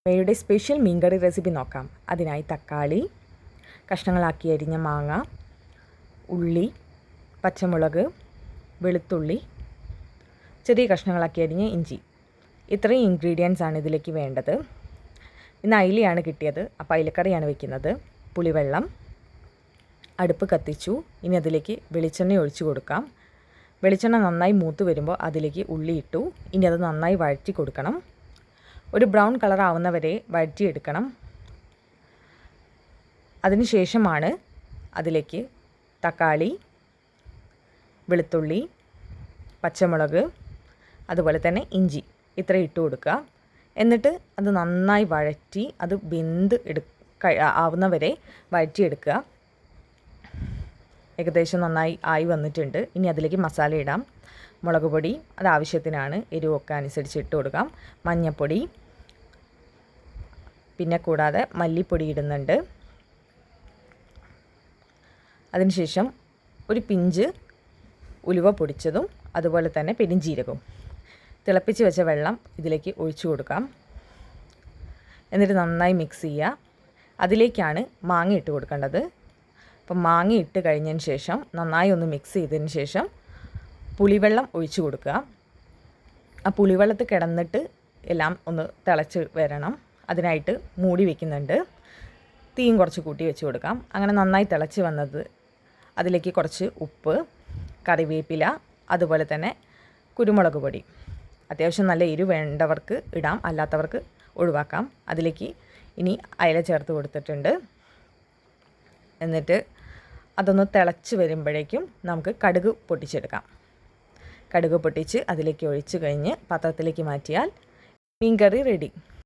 അമ്മയുടെ സ്പെഷ്യൽ മീൻകറി റെസിപ്പി നോക്കാം. അതിനായി തക്കാളി, കഷ്ണങ്ങളാക്കി അരിഞ്ഞ മാങ്ങ, ഉള്ളി, പച്ചമുളക്, വെളുത്തുള്ളി, ചെറിയ കഷ്ണങ്ങളാക്കി അരിഞ്ഞ ഇഞ്ചി, ഇത്രയും ഇൻഗ്രീഡിയൻസ് ആണ് ഇതിലേക്ക് വേണ്ടത്. ഇന്ന് അയിലയാണ് കിട്ടിയത്, അപ്പോൾ അയിലക്കറിയാണ് വെക്കുന്നത്. പുളിവെള്ളം, അടുപ്പ് കത്തിച്ചു. ഇനി അതിലേക്ക് വെളിച്ചെണ്ണ ഒഴിച്ചു കൊടുക്കാം. വെളിച്ചെണ്ണ നന്നായി മൂത്ത് വരുമ്പോൾ അതിലേക്ക് ഉള്ളി ഇട്ടു. ഇനി അത് നന്നായി വഴറ്റി കൊടുക്കണം. ഒരു ബ്രൗൺ കളർ ആവുന്നവരെ വഴറ്റിയെടുക്കണം. അതിനുശേഷമാണ് അതിലേക്ക് തക്കാളി, വെളുത്തുള്ളി, പച്ചമുളക്, അതുപോലെ തന്നെ ഇഞ്ചി ഇത്ര ഇട്ട് കൊടുക്കുക. എന്നിട്ട് അത് നന്നായി വഴറ്റി അത് വെന്ത് ആവുന്നവരെ വഴറ്റിയെടുക്കുക. ഏകദേശം നന്നായി ആയി വന്നിട്ടുണ്ട്. ഇനി അതിലേക്ക് മസാല ഇടാം. മുളക് പൊടി അത് ആവശ്യത്തിനാണ്, എരിവൊക്കെ അനുസരിച്ച് ഇട്ട് കൊടുക്കാം. മഞ്ഞൾപ്പൊടി, പിന്നെ കൂടാതെ മല്ലിപ്പൊടി ഇടുന്നുണ്ട്. അതിനുശേഷം ഒരു പിഞ്ച് ഉലുവ പൊടിച്ചതും അതുപോലെ തന്നെ പെരിഞ്ജീരകവും, തിളപ്പിച്ച് വെച്ച വെള്ളം ഇതിലേക്ക് ഒഴിച്ചു കൊടുക്കാം. എന്നിട്ട് നന്നായി മിക്സ് ചെയ്യുക. അതിലേക്കാണ് മാങ്ങ ഇട്ട് കൊടുക്കേണ്ടത്. അപ്പം മാങ്ങ ഇട്ട് കഴിഞ്ഞതിന് ശേഷം നന്നായി ഒന്ന് മിക്സ് ചെയ്തതിന് ശേഷം പുളിവെള്ളം ഒഴിച്ചു കൊടുക്കുക. ആ പുളിവെള്ളത്തിൽ കിടന്നിട്ട് എല്ലാം ഒന്ന് തിളച്ച് വരണം. അതിനായിട്ട് മൂടി വയ്ക്കുന്നുണ്ട്. തീയും കുറച്ച് കൂട്ടി വെച്ച് കൊടുക്കാം. അങ്ങനെ നന്നായി തിളച്ച് വന്നത് അതിലേക്ക് കുറച്ച് ഉപ്പ്, കറിവേപ്പില, അതുപോലെ തന്നെ കുരുമുളക് പൊടി, അത്യാവശ്യം നല്ല എരിവ് വേണ്ടവർക്ക് ഇടാം, അല്ലാത്തവർക്ക് ഒഴിവാക്കാം. അതിലേക്ക് ഇനി അയില ചേർത്ത് കൊടുത്തിട്ടുണ്ട്. എന്നിട്ട് അതൊന്ന് തിളച്ച് വരുമ്പോഴേക്കും നമുക്ക് കടുക് പൊട്ടിച്ചെടുക്കാം. കടുക് പൊട്ടിച്ച് അതിലേക്ക് ഒഴിച്ച് കഴിഞ്ഞ് പാത്രത്തിലേക്ക് മാറ്റിയാൽ മീൻകറി റെഡി.